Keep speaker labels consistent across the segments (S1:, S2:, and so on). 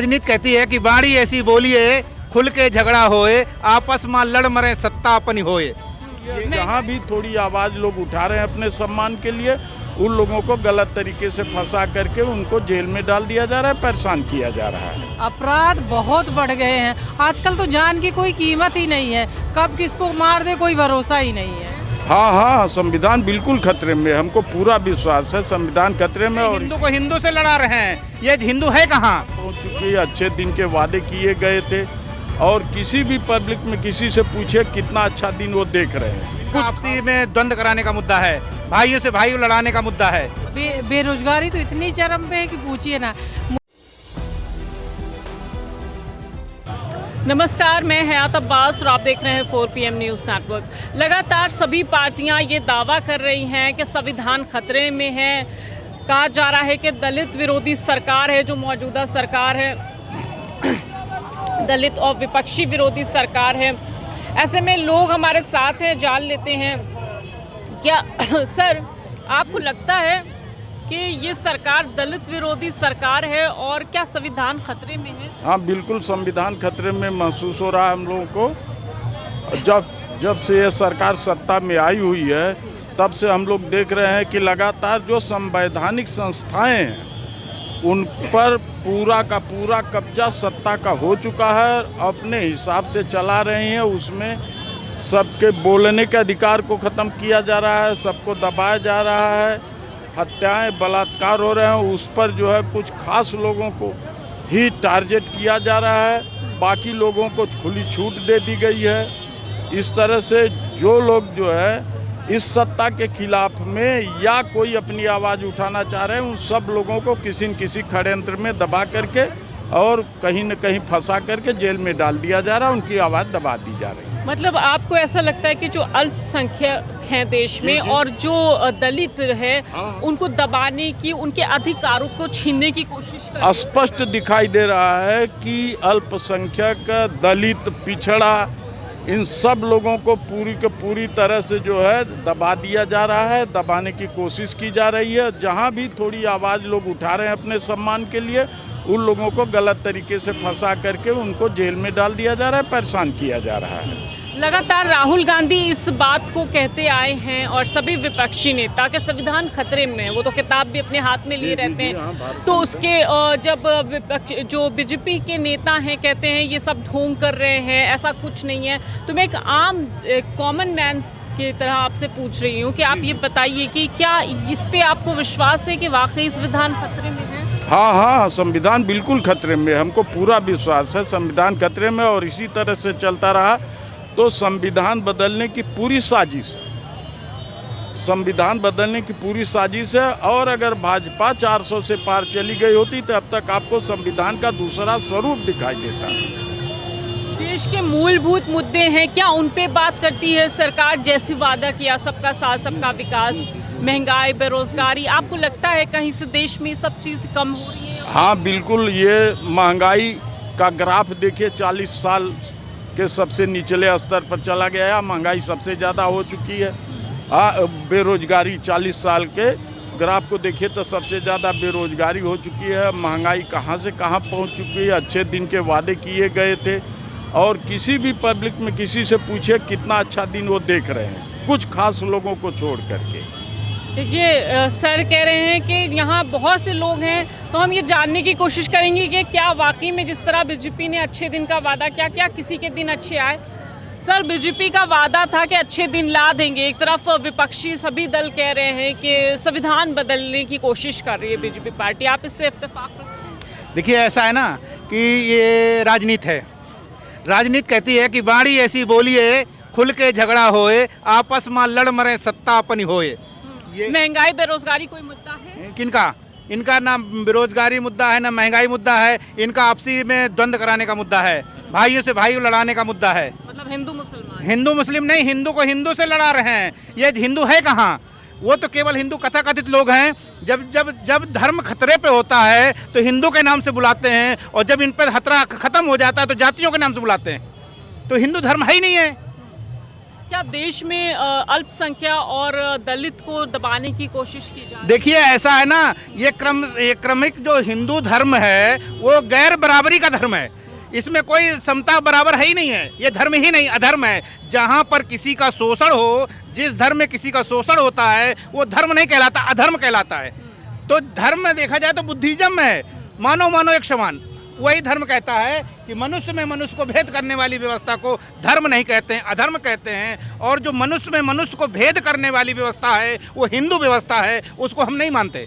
S1: राजनीति कहती है कि बाणी ऐसी बोलिए खुल के झगड़ा होए, आपस में लड़ मरे सत्ता अपनी होए।
S2: जहाँ भी थोड़ी आवाज लोग उठा रहे हैं अपने सम्मान के लिए, उन लोगों को गलत तरीके से फंसा करके उनको जेल में डाल दिया जा रहा है, परेशान किया जा रहा है।
S3: अपराध बहुत बढ़ गए हैं। आजकल तो जान की कोई कीमत ही नहीं है, कब किसको मार दे कोई भरोसा ही नहीं है।
S2: हाँ, संविधान बिल्कुल खतरे में, हमको पूरा विश्वास है संविधान खतरे में। और
S1: हिंदू को हिंदू से लड़ा रहे हैं, ये हिंदू है कहाँ?
S2: हो चुकी अच्छे दिन के वादे किए गए थे, और किसी भी पब्लिक में किसी से पूछे कितना अच्छा दिन वो देख रहे हैं।
S1: आपसी में द्वंद्व कराने का मुद्दा है, भाइयों से भाइयों लड़ाने का मुद्दा है।
S3: बेरोजगारी तो इतनी चरम पे है कि पूछिए ना।
S4: नमस्कार, मैं हयात अब्बास और आप देख रहे हैं 4 PM न्यूज़ नेटवर्क। लगातार सभी पार्टियां ये दावा कर रही हैं कि संविधान खतरे में है। कहा जा रहा है कि दलित विरोधी सरकार है जो मौजूदा सरकार है, दलित और विपक्षी विरोधी सरकार है। ऐसे में लोग हमारे साथ हैं, जान लेते हैं क्या सर आपको लगता है कि ये सरकार दलित विरोधी सरकार है और क्या संविधान खतरे में है?
S2: हाँ, बिल्कुल संविधान खतरे में महसूस हो रहा है हम लोगों को। जब से ये सरकार सत्ता में आई हुई है, तब से हम लोग देख रहे हैं कि लगातार जो संवैधानिक संस्थाएं हैं उन पर पूरा का पूरा कब्जा सत्ता का हो चुका है, अपने हिसाब से चला रहे हैं। उसमें सबके बोलने के अधिकार को ख़त्म किया जा रहा है, सबको दबाया जा रहा है, हत्याएं बलात्कार हो रहे हैं, उस पर जो है कुछ खास लोगों को ही टारगेट किया जा रहा है, बाकी लोगों को खुली छूट दे दी गई है। इस तरह से जो लोग जो है इस सत्ता के खिलाफ में या कोई अपनी आवाज़ उठाना चाह रहे हैं, उन सब लोगों को किसी न किसी षड्यंत्र में दबा करके और कहीं न कहीं फंसा करके जेल में डाल दिया जा रहा है, उनकी आवाज़ दबा दी जा रही है।
S4: मतलब आपको ऐसा लगता है कि जो अल्पसंख्यक हैं देश में और जो दलित है उनको दबाने की, उनके अधिकारों को छीनने की कोशिश कर रही है?
S2: स्पष्ट दिखाई दे रहा है कि अल्पसंख्यक, दलित, पिछड़ा, इन सब लोगों को पूरी तरह से जो है दबा दिया जा रहा है, दबाने की कोशिश की जा रही है। जहाँ भी थोड़ी आवाज़ लोग उठा रहे हैं अपने सम्मान के लिए, उन लोगों को गलत तरीके से फंसा करके उनको जेल में डाल दिया जा रहा है, परेशान किया जा रहा है।
S4: लगातार राहुल गांधी इस बात को कहते आए हैं और सभी विपक्षी नेता कि संविधान खतरे में है। वो तो किताब भी अपने हाथ में लिए रहते हैं, तो उसके जब जो बीजेपी के नेता हैं कहते हैं ये सब ढोंग कर रहे हैं, ऐसा कुछ नहीं है, तो मैं एक कॉमन मैन की तरह आपसे पूछ रही हूँ कि आप ये बताइए कि क्या इस पे आपको विश्वास है कि वाकई संविधान खतरे में है?
S2: हाँ, संविधान बिल्कुल खतरे में, हमको पूरा विश्वास है संविधान खतरे में। और इसी तरह से चलता रहा तो संविधान बदलने की पूरी साजिश है, संविधान बदलने की पूरी साजिश है। और अगर भाजपा 400 से पार चली गई होती तो अब तक आपको संविधान का दूसरा स्वरूप दिखाई देता।
S4: देश के मूलभूत मुद्दे हैं, क्या उन पे बात करती है सरकार? जैसे वादा किया सबका साथ सबका विकास, महंगाई, बेरोजगारी, आपको लगता है कहीं से देश में सब चीज़ कम हो रही है?
S2: हाँ, बिल्कुल। ये महंगाई का ग्राफ देखिए, 40 साल के सबसे निचले स्तर पर चला गया है, महंगाई सबसे ज़्यादा हो चुकी है। बेरोजगारी 40 साल के ग्राफ को देखिए तो सबसे ज़्यादा बेरोजगारी हो चुकी है। महंगाई कहाँ से कहाँ पहुँच चुकी है। अच्छे दिन के वादे किए गए थे, और किसी भी पब्लिक में किसी से पूछे कितना अच्छा दिन वो देख रहे हैं, कुछ खास लोगों को छोड़ करके।
S4: देखिए सर कह रहे हैं कि यहाँ बहुत से लोग हैं, तो हम ये जानने की कोशिश करेंगे कि क्या वाकई में जिस तरह बीजेपी ने अच्छे दिन का वादा किया, क्या किसी के दिन अच्छे आए? सर, बीजेपी का वादा था कि अच्छे दिन ला देंगे, एक तरफ विपक्षी सभी दल कह रहे हैं कि संविधान बदलने की कोशिश कर रही है बीजेपी पार्टी, आप इससे इत्तेफाक रखते हैं?
S1: देखिए, ऐसा है ना कि ये राजनीति है। राजनीति कहती है कि बाणी ऐसी बोलिए खुल के झगड़ा होए, आपस में लड़ मरे सत्ता अपनी होए। ये
S4: महंगाई, बेरोजगारी कोई मुद्दा है?
S1: किनका? इनका ना बेरोजगारी मुद्दा है, ना महंगाई मुद्दा है, इनका आपसी में द्वंद्व कराने का मुद्दा है, भाइयों से भाइयों लड़ाने का मुद्दा है।
S4: मतलब हिंदू मुसलमान?
S1: हिंदू मुस्लिम नहीं, हिंदू को हिंदू से लड़ा रहे हैं। ये हिंदू है कहाँ? वो तो केवल हिंदू कथाकथित लोग हैं। जब धर्म खतरे पे होता है तो हिंदू के नाम से बुलाते हैं, और जब इन पर खतरा खत्म हो जाता है तो जातियों के नाम से बुलाते हैं। तो हिंदू धर्म है ही नहीं है।
S4: क्या देश में अल्पसंख्या और दलित को दबाने की कोशिश की जा रही है?
S1: देखिए ऐसा है ना, ये क्रमिक जो हिंदू धर्म है वो गैर बराबरी का धर्म है। इसमें कोई समता बराबर है ही नहीं है। ये धर्म ही नहीं, अधर्म है। जहाँ पर किसी का शोषण हो, जिस धर्म में किसी का शोषण होता है वो धर्म नहीं कहलाता, अधर्म कहलाता है। तो धर्म में देखा जाए तो बुद्धिज्म है, मानो एक समान। वही धर्म कहता है कि मनुष्य में मनुष्य को भेद करने वाली व्यवस्था को धर्म नहीं कहते हैं, अधर्म कहते हैं। और जो मनुष्य में मनुष्य को भेद करने वाली व्यवस्था है वो हिंदू व्यवस्था है, उसको हम नहीं मानते।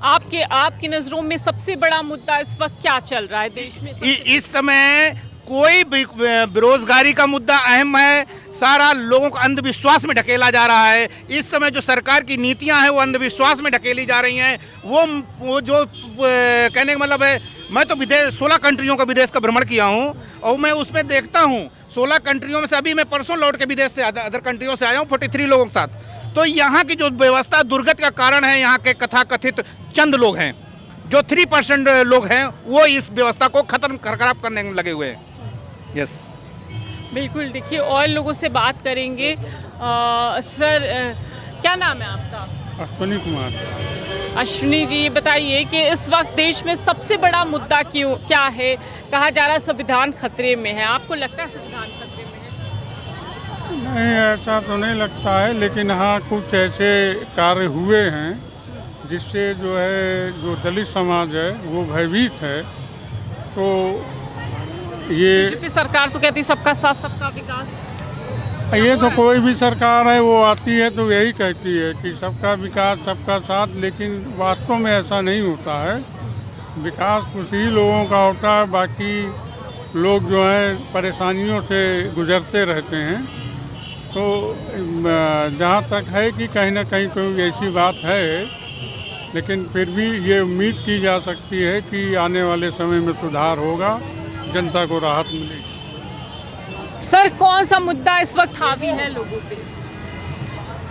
S4: आपकी नज़रों में सबसे बड़ा मुद्दा इस वक्त क्या चल रहा है देश में?
S1: इस समय कोई बेरोजगारी का मुद्दा अहम है। सारा लोगों को अंधविश्वास में ढकेला जा रहा है। इस समय जो सरकार की नीतियां हैं वो अंधविश्वास में ढकेली जा रही हैं। वो जो कहने का मतलब है, मैं तो 16 कंट्रियों का विदेश का भ्रमण किया हूं और मैं उसमें देखता हूं 16 कंट्रियों में से अभी मैं परसों लौट के विदेश से अदर कंट्रियों से आया हूं 43 लोगों के साथ। तो यहाँ की जो व्यवस्था दुर्गति का कारण है, यहाँ के कथाकथित चंद लोग हैं, जो 3% लोग हैं, वो इस व्यवस्था को खराब करने में लगे हुए हैं। यस,
S4: बिल्कुल। देखिए और लोगों से बात करेंगे। सर क्या नाम है आपका?
S5: अश्विनी कुमार।
S4: अश्विनी जी, ये बताइए कि इस वक्त देश में सबसे बड़ा मुद्दा क्या है? कहा जा रहा है संविधान खतरे में है। आपको लगता है संविधान खतरे में है?
S5: नहीं, ऐसा तो नहीं लगता है, लेकिन हाँ कुछ ऐसे कार्य हुए हैं जिससे जो है जो दलित समाज है वो भयभीत है। तो ये
S4: बीजेपी सरकार तो कहती सबका साथ सबका विकास।
S5: ये तो कोई भी सरकार है वो आती है तो यही कहती है कि सबका विकास सबका साथ, लेकिन वास्तव में ऐसा नहीं होता है। विकास कुछ ही लोगों का होता है, बाकी लोग जो हैं परेशानियों से गुजरते रहते हैं। तो जहाँ तक है कि कहीं ना कहीं कोई ऐसी बात है, लेकिन फिर भी ये उम्मीद की जा सकती है कि आने वाले समय में सुधार होगा, जनता को राहत मिलेगी।
S4: सर कौन सा मुद्दा इस वक्त हावी है लोगों पे?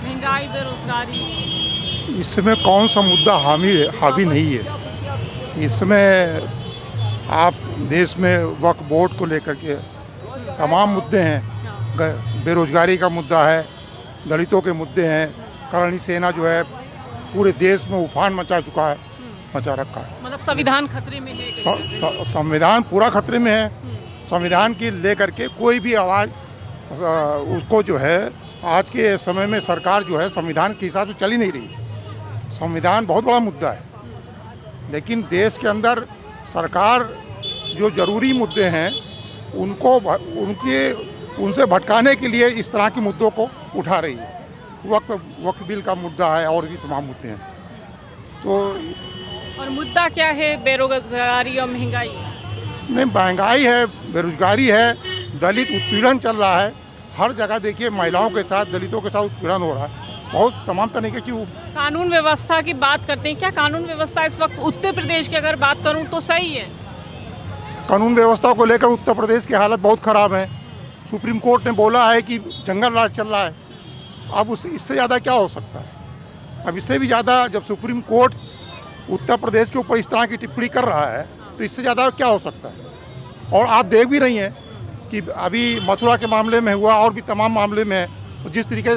S4: महंगाई, बेरोजगारी?
S6: इसमें कौन सा मुद्दा हावी नहीं है। इसमें आप देश में वक्फ बोर्ड को लेकर के तमाम मुद्दे हैं। बेरोजगारी का मुद्दा है, दलितों के मुद्दे हैं। करणी सेना जो है पूरे देश में उफान मचा रखा है।
S4: मतलब संविधान खतरे में है?
S6: संविधान पूरा खतरे में है। संविधान की लेकर के कोई भी आवाज़ उसको जो है आज के समय में सरकार जो है संविधान के हिसाब से चल ही नहीं रही है। संविधान बहुत बड़ा मुद्दा है, लेकिन देश के अंदर सरकार जो ज़रूरी मुद्दे हैं उनसे भटकाने के लिए इस तरह के मुद्दों को उठा रही है। वक्फ बिल का मुद्दा है और भी तमाम मुद्दे हैं। तो
S4: और मुद्दा क्या है? बेरोजगारी और महंगाई?
S6: नहीं, महंगाई है, बेरोजगारी है, दलित उत्पीड़न चल रहा है। हर जगह देखिए महिलाओं के साथ, दलितों के साथ उत्पीड़न हो रहा है, बहुत तमाम तरीके की।
S4: कानून व्यवस्था की बात करते हैं, क्या कानून व्यवस्था इस वक्त उत्तर प्रदेश की अगर बात करूं तो सही है?
S6: कानून व्यवस्था को लेकर उत्तर प्रदेश की हालत बहुत ख़राब है। सुप्रीम कोर्ट ने बोला है कि जंगल राज चल रहा है। अब इससे ज़्यादा क्या हो सकता है? अब इससे भी ज़्यादा जब सुप्रीम कोर्ट उत्तर प्रदेश के ऊपर इस तरह की टिप्पणी कर रहा है तो इससे ज़्यादा क्या हो सकता है? और आप देख भी रही हैं कि अभी मथुरा के मामले में हुआ और भी तमाम मामले में जिस तरीके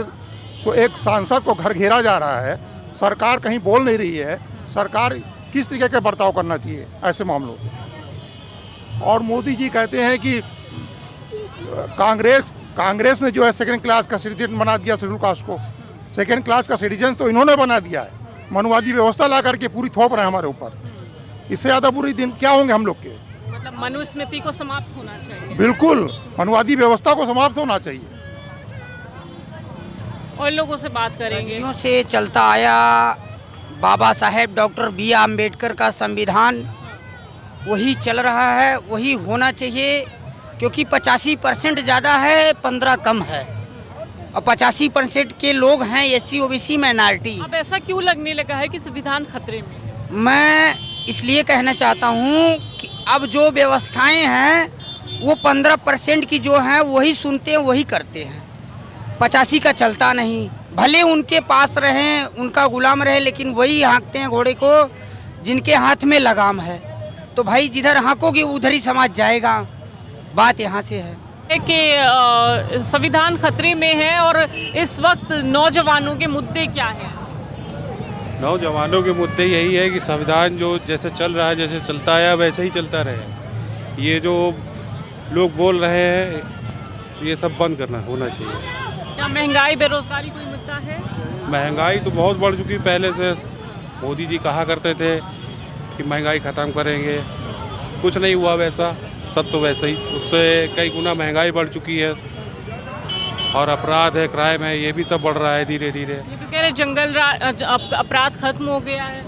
S6: से एक सांसद को घर घेरा जा रहा है, सरकार कहीं बोल नहीं रही है। सरकार किस तरीके का बर्ताव करना चाहिए ऐसे मामलों में? और मोदी जी कहते हैं कि कांग्रेस ने जो है सेकंड क्लास का सिटीजन बना दिया शेड्यूल कास्ट को। सेकंड क्लास का सिटीजन तो इन्होंने बना दिया है। मनुवादी व्यवस्था ला करके पूरी थोप रहे हैं हमारे ऊपर। इससे ज़्यादा बुरी दिन क्या होंगे हम लोग के?
S4: मतलब मनुस्मृति को समाप्त होना चाहिए।
S6: बिल्कुल, मनुवादी व्यवस्था को समाप्त होना चाहिए।
S4: और लोगों से बात करेंगे।
S7: सदियों से चलता आया Baba Saheb doctor B are Ambedkar का संविधान वही चल रहा है, वही होना चाहिए, क्योंकि 85% ज़्यादा है, 15 कम है। और 85% के लोग हैं SC OBC माइनॉरिटी।
S4: अब ऐसा क्यों लगने लगा है कि संविधान खतरे में?
S7: मैं इसलिए कहना चाहता हूँ कि अब जो व्यवस्थाएं हैं वो 15% की जो हैं वही सुनते हैं, वही करते हैं। 85 का चलता नहीं। भले उनके पास रहें, उनका गुलाम रहे, लेकिन वही हाँकते हैं घोड़े को जिनके हाथ में लगाम है। तो भाई जिधर हाँकोगे उधर ही समाज जाएगा। बात यहाँ से है।
S4: कि संविधान खतरे में है और इस वक्त नौजवानों के मुद्दे क्या हैं?
S8: नौजवानों के मुद्दे यही है कि संविधान जो जैसे चल रहा है, जैसे चलता आया वैसे ही चलता रहे। ये जो लोग बोल रहे हैं ये सब बंद करना होना चाहिए।
S4: क्या महंगाई बेरोजगारी कोई मुद्दा है?
S8: महंगाई तो बहुत बढ़ चुकी, पहले से मोदी जी कहा करते थे कि महंगाई ख़त्म करेंगे, कुछ नहीं हुआ वैसा, सब तो वैसे ही, उससे कई गुना महंगाई बढ़ चुकी है और अपराध है, क्राइम है, ये भी सब बढ़ रहा है धीरे धीरे।
S4: ये तो कह रहे अपराध खत्म हो गया है।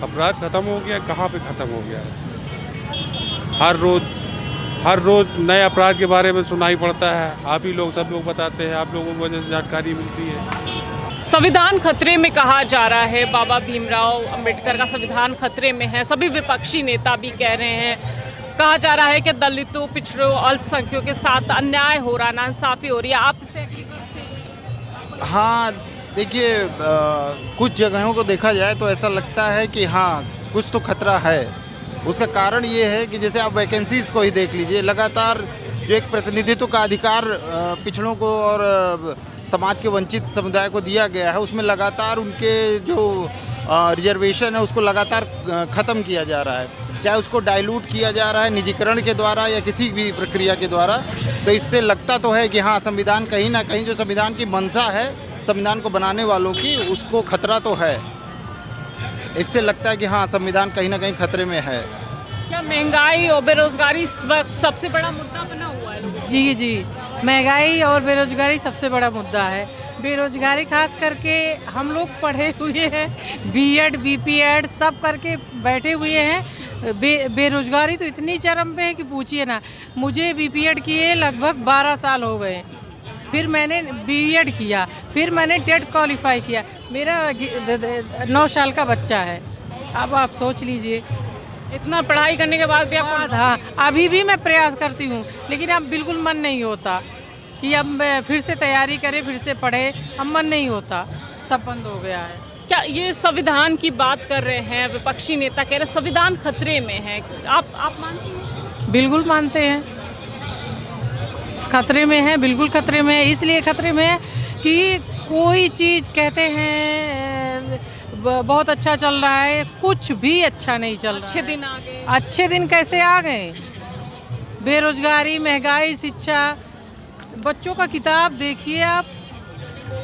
S8: अपराध खत्म हो गया, कहाँ पे खत्म हो गया है? हर रोज़ नए अपराध के बारे में सुनाई पड़ता है। आप ही लोग, सब लोग बताते हैं, आप लोगों की वजह से जानकारी मिलती है।
S4: संविधान खतरे में कहा जा रहा है, बाबा भीमराव अंबेडकर का संविधान खतरे में है। सभी विपक्षी नेता भी कह रहे हैं, कहा जा रहा है कि दलितों, पिछड़ों, अल्पसंख्यकों के साथ अन्याय हो रहा, नाइंसाफी हो रही है। आप इसे
S9: हाँ, देखिए कुछ जगहों को देखा जाए तो ऐसा लगता है कि हाँ कुछ तो खतरा है। उसका कारण ये है कि जैसे आप वैकेंसीज़ को ही देख लीजिए, लगातार जो एक प्रतिनिधित्व का अधिकार पिछड़ों को और समाज के वंचित समुदाय को दिया गया है, उसमें लगातार उनके जो रिजर्वेशन है उसको लगातार ख़त्म किया जा रहा है, चाहे उसको डाइल्यूट किया जा रहा है निजीकरण के द्वारा या किसी भी प्रक्रिया के द्वारा। तो इससे लगता तो है कि हाँ संविधान कहीं ना कहीं, जो संविधान की मंशा है संविधान को बनाने वालों की, उसको खतरा तो है। इससे लगता है कि हाँ संविधान कहीं ना कहीं खतरे में है।
S4: क्या महंगाई और बेरोजगारी इस वक्त सबसे बड़ा मुद्दा बना हुआ है?
S3: जी, महंगाई और बेरोजगारी सबसे बड़ा मुद्दा है। बेरोजगारी खास करके हम लोग पढ़े हुए हैं, बीएड, बीपीएड सब करके बैठे हुए हैं। बेरोजगारी तो इतनी चरम पे है कि पूछिए ना। मुझे बीपीएड किए लगभग 12 साल हो गए, फिर मैंने बीएड किया, फिर मैंने टेट क्वालिफाई किया। मेरा 9 साल का बच्चा है। अब आप सोच लीजिए,
S4: इतना पढ़ाई करने के बाद भी आप?
S3: हाँ, अभी भी मैं प्रयास करती हूँ, लेकिन अब बिल्कुल मन नहीं होता कि अब मैं फिर से तैयारी करें, फिर से पढ़े। अब मन नहीं होता, सब बंद हो गया है।
S4: क्या ये संविधान की बात कर रहे हैं, विपक्षी नेता कह रहे हैं संविधान खतरे में है, आप मानते हैं?
S3: बिल्कुल मानते हैं, खतरे में है, बिल्कुल खतरे में है। इसलिए खतरे में है कि कोई चीज़ कहते हैं बहुत अच्छा चल रहा है, कुछ भी अच्छा नहीं चल रहा।
S4: अच्छे दिन आ गए।
S3: अच्छे दिन कैसे आ गए? बेरोजगारी, महंगाई, शिक्षा, बच्चों का किताब देखिए आप,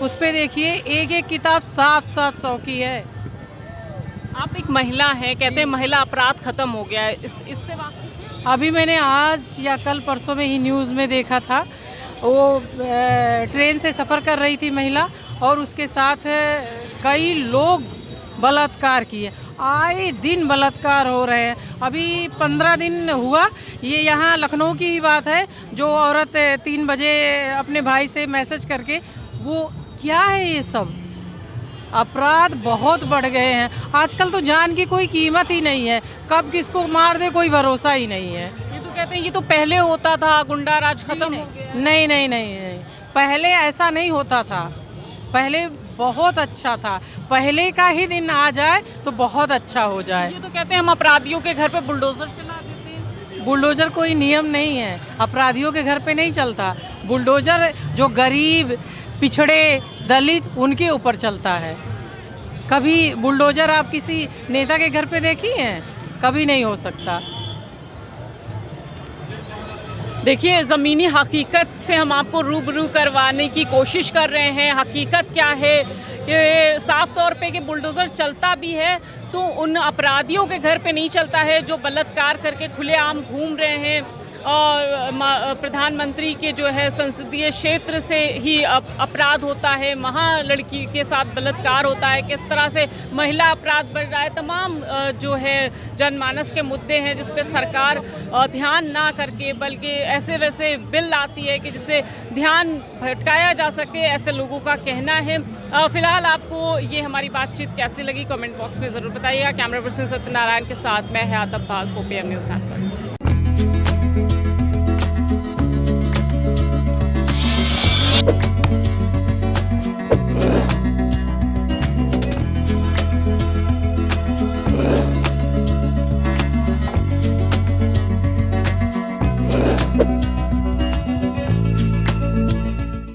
S3: उस पे देखिए एक किताब 700 की है।
S4: आप एक महिला हैं, कहते हैं महिला अपराध खत्म हो गया है, इससे वाक़ई?
S3: अभी मैंने आज या कल परसों में ही न्यूज़ में देखा था, वो ट्रेन से सफ़र कर रही थी महिला और उसके साथ कई लोग बलात्कार किए। आए दिन बलात्कार हो रहे हैं। अभी 15 दिन हुआ, ये यहाँ लखनऊ की ही बात है, जो औरत 3 बजे अपने भाई से मैसेज करके, वो क्या है ये सब? अपराध बहुत बढ़ गए हैं। आजकल तो जान की कोई कीमत ही नहीं है, कब किसको मार दे कोई भरोसा ही नहीं है।
S4: ये तो कहते हैं ये तो पहले होता था, गुंडा राज खत्म हो गया।
S3: नहीं, पहले ऐसा नहीं होता था, पहले बहुत अच्छा था। पहले का ही दिन आ जाए तो बहुत अच्छा हो जाए।
S4: ये तो कहते हैं हम अपराधियों के घर पे बुलडोजर चला देते हैं।
S3: बुलडोजर कोई नियम नहीं है, अपराधियों के घर पे नहीं चलता। बुलडोजर जो गरीब, पिछड़े, दलित, उनके ऊपर चलता है। कभी बुलडोजर आप किसी नेता के घर पे देखी हैं? कभी नहीं हो सकता।
S4: देखिए, ज़मीनी हकीकत से हम आपको रूबरू करवाने की कोशिश कर रहे हैं। हकीकत क्या है, ये साफ तौर पे कि बुलडोज़र चलता भी है तो उन अपराधियों के घर पे नहीं चलता है जो बलात्कार करके खुलेआम घूम रहे हैं। और प्रधानमंत्री के जो है संसदीय क्षेत्र से ही अपराध होता है, वहाँ लड़की के साथ बलात्कार होता है, किस तरह से महिला अपराध बढ़ रहा है। तमाम जो है जनमानस के मुद्दे हैं जिस पे सरकार ध्यान ना करके बल्कि ऐसे वैसे बिल लाती है कि जिससे ध्यान भटकाया जा सके, ऐसे लोगों का कहना है। फ़िलहाल आपको ये हमारी बातचीत कैसी लगी कमेंट बॉक्स में ज़रूर बताइएगा। कैमरा पर्सन सत्यनारायण के साथ मैं हयात अब्बास, OPM न्यूज़ नेटवर्क।